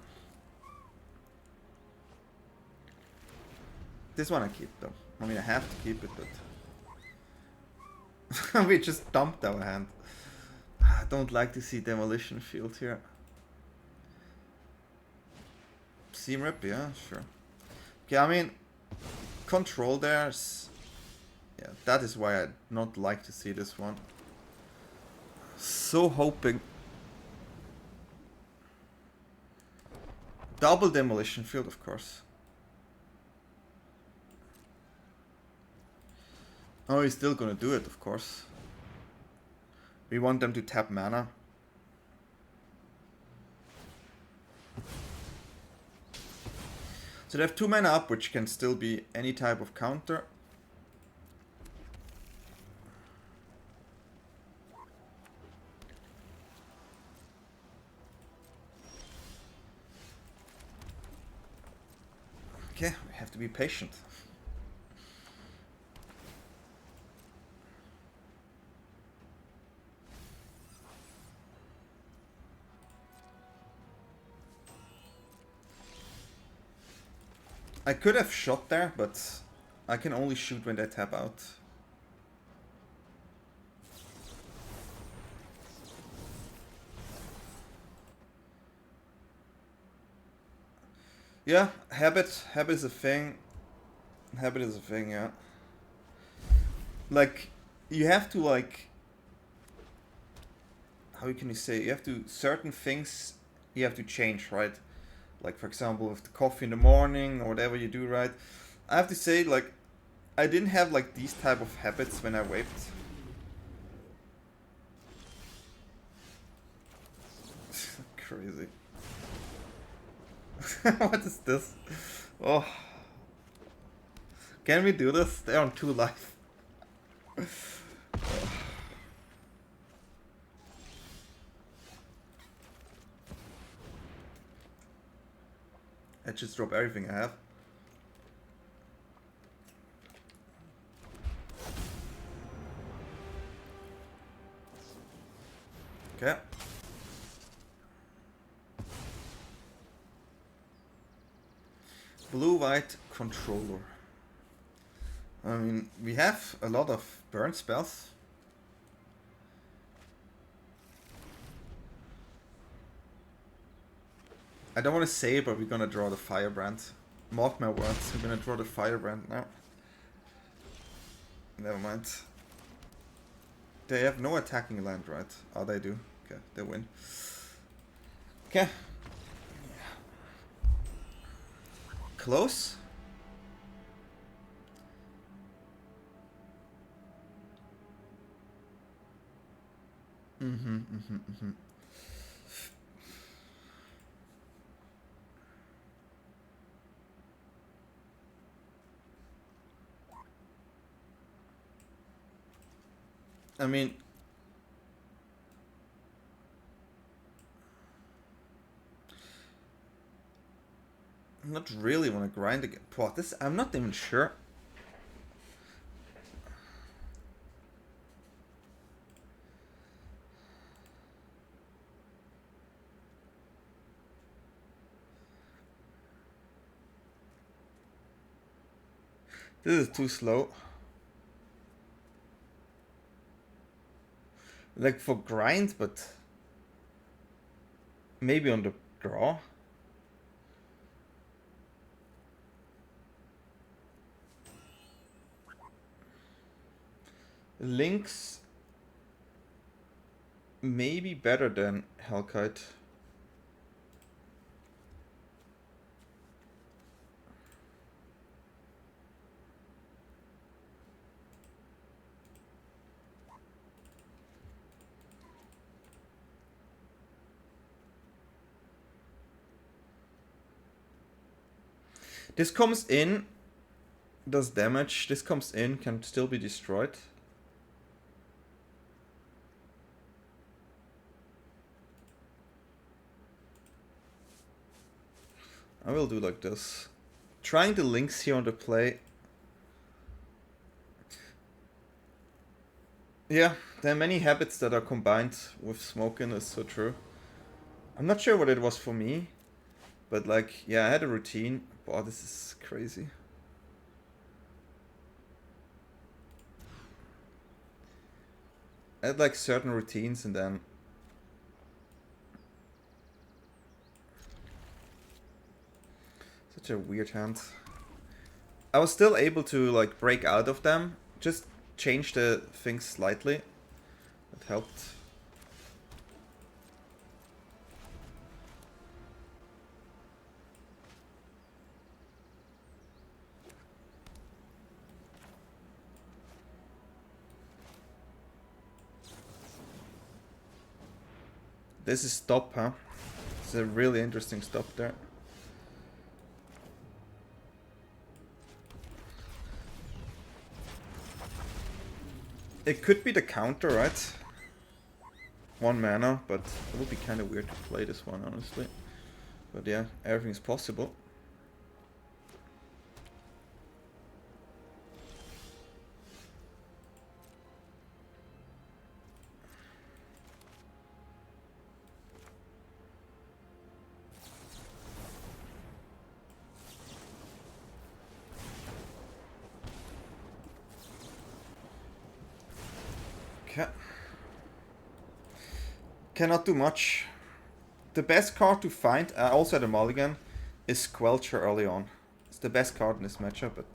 This one I keep though. I mean, I have to keep it, but we just dumped our hand. I don't like to see demolition field here. Seam rip, yeah, sure. Okay, I mean, control there's, yeah, that is why I'd not like to see this one. So hoping. Double demolition field, of course. Oh, he's still gonna do it, of course. We want them to tap mana. So they have 2 mana up, which can still be any type of counter. Okay, we have to be patient. I could have shot there, but I can only shoot when they tap out. Yeah, habit is a thing. Habit is a thing, yeah. Like, you have to, like, how can you say, you have to, certain things you have to change, right? Like, for example, with the coffee in the morning or whatever you do, right? I have to say, like, I didn't have, like, these type of habits when I vaped. Crazy. What is this? Oh. Can we do this? They're on 2 life. I just drop everything I have. Okay. Blue-white controller. I mean, we have a lot of burn spells. I don't want to say it, but we're gonna draw the Firebrand. Mark my words, we're gonna draw the Firebrand now. Never mind. They have no attacking land, right? Oh, they do. Okay, they win. Okay. Close. I mean, I'm not really want to grind again. What this? I'm not even sure. This is too slow. Like for grind, but maybe on the draw. Links maybe better than Hellkite. This comes in, does damage. This comes in, can still be destroyed. I will do like this. Trying the links here on the play. Yeah, there are many habits that are combined with smoking, is so true. I'm not sure what it was for me, but like, yeah, I had a routine. Wow, this is crazy. I had like certain routines and then... Such a weird hand. I was still able to like break out of them, just change the things slightly. That helped. This is stop, huh? It's a really interesting stop there. It could be the counter, right? 1 mana, but it would be kind of weird to play this one, honestly. But yeah, everything is possible. Okay. Cannot do much. The best card to find, also at a mulligan, is Squelcher early on. It's the best card in this matchup, but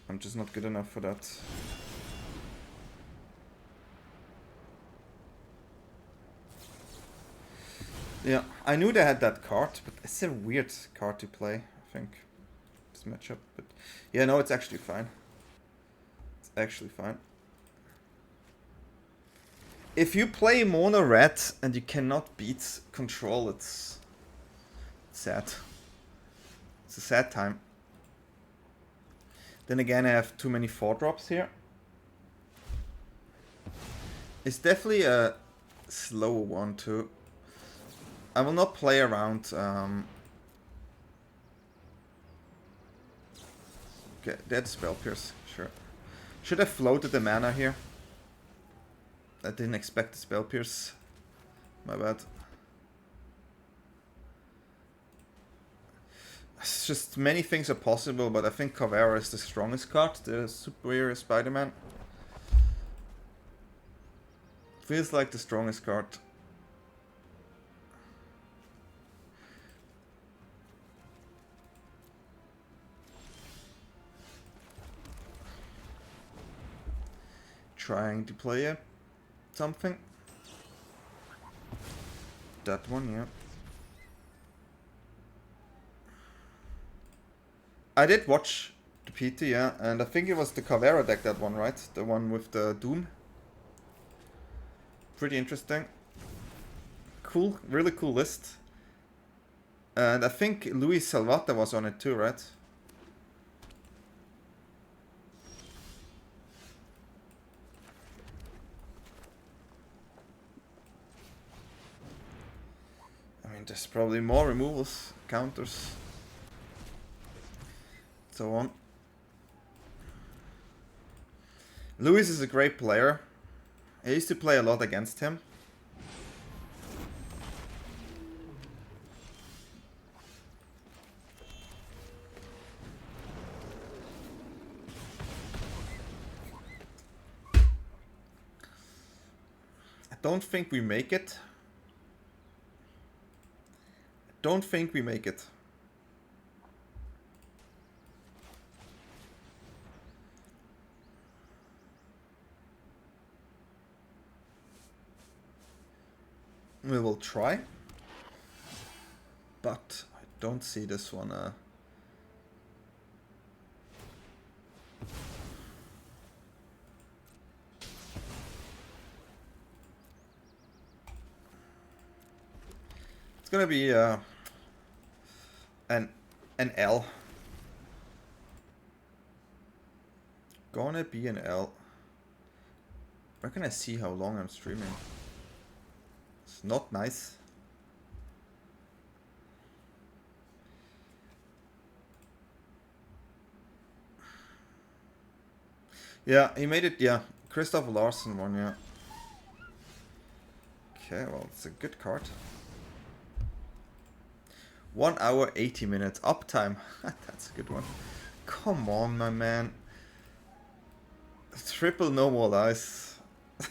I'm just not good enough for that. Yeah, I knew they had that card, but it's a weird card to play, I think, this matchup. But yeah, no, it's actually fine. It's actually fine. If you play mono red and you cannot beat control, it's sad. It's a sad time. Then again, I have too many 4-drops here. It's definitely a slower one too. I will not play around. Okay, that's Spell Pierce, sure. Should have floated the mana here. I didn't expect the Spell Pierce. My bad. It's just many things are possible, but I think Caveira is the strongest card, the superior Spider-Man. Feels like the strongest card. Trying to play something. That one, yeah. I did watch the PT, yeah, and I think it was the Caveira deck, that one, right? The one with the Doom. Pretty interesting. Cool, really cool list. And I think Luis Salvata was on it too, right? I mean, there's probably more removals, counters, so on. Luis is a great player. I used to play a lot against him. I don't think we make it. Don't think we make it. We will try, but I don't see this one. It's gonna be an an L. Gonna be an L. Where can I see how long I'm streaming? It's not nice. Yeah, he made it, yeah. Christopher Larson won, yeah. Okay, well, it's a good card. 1 hour, 80 minutes. Uptime. That's a good one. Come on, my man. Triple no more lies.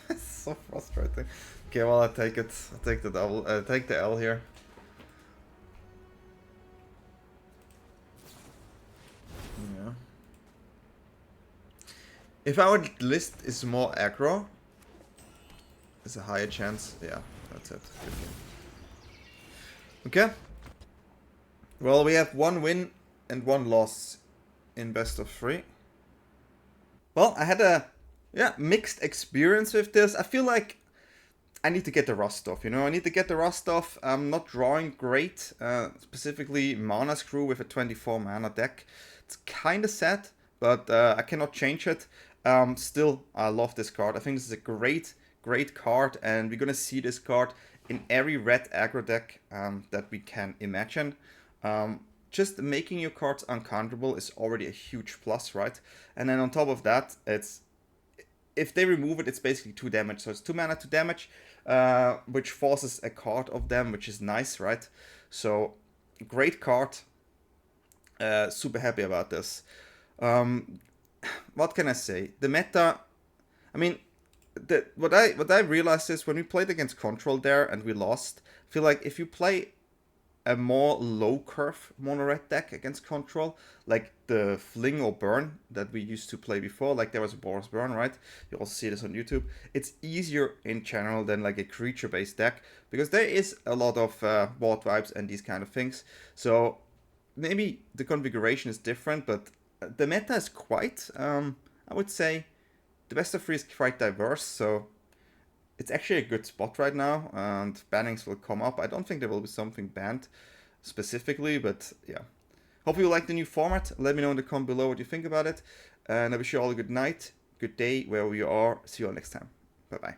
It's so frustrating. Okay, well, I take it. I take the double. I take the L here. Yeah. If our list is more aggro, there's a higher chance. Yeah, that's it. Okay. Well, we have 1 win and 1 loss in best of 3. Well, I had a mixed experience with this. I feel like I need to get the rust off, you know? I need to get the rust off. I'm not drawing great, specifically Mana Screw with a 24 mana deck. It's kind of sad, but I cannot change it. Still, I love this card. I think this is a great card, and we're gonna see this card in every red aggro deck that we can imagine. Just making your cards uncounterable is already a huge plus, right? And then on top of that, it's if they remove it, it's basically 2 damage. So it's 2 mana, 2 damage, which forces a card of them, which is nice, right? So great card. Super happy about this. What can I say? The meta, I mean, what I realized is when we played against Control there and we lost, I feel like if you play a more low curve mono red deck against Control, like the Fling or Burn that we used to play before, like there was a Boros Burn, right? You also see this on YouTube. It's easier in general than like a creature based deck because there is a lot of board vibes and these kind of things. So maybe the configuration is different, but the meta is quite, I would say, the best of 3 is quite diverse. So it's actually a good spot right now, and bannings will come up. I don't think there will be something banned specifically, but yeah. Hope you like the new format. Let me know in the comment below what you think about it. And I wish you all a good night, good day, wherever you are. See you all next time. Bye-bye.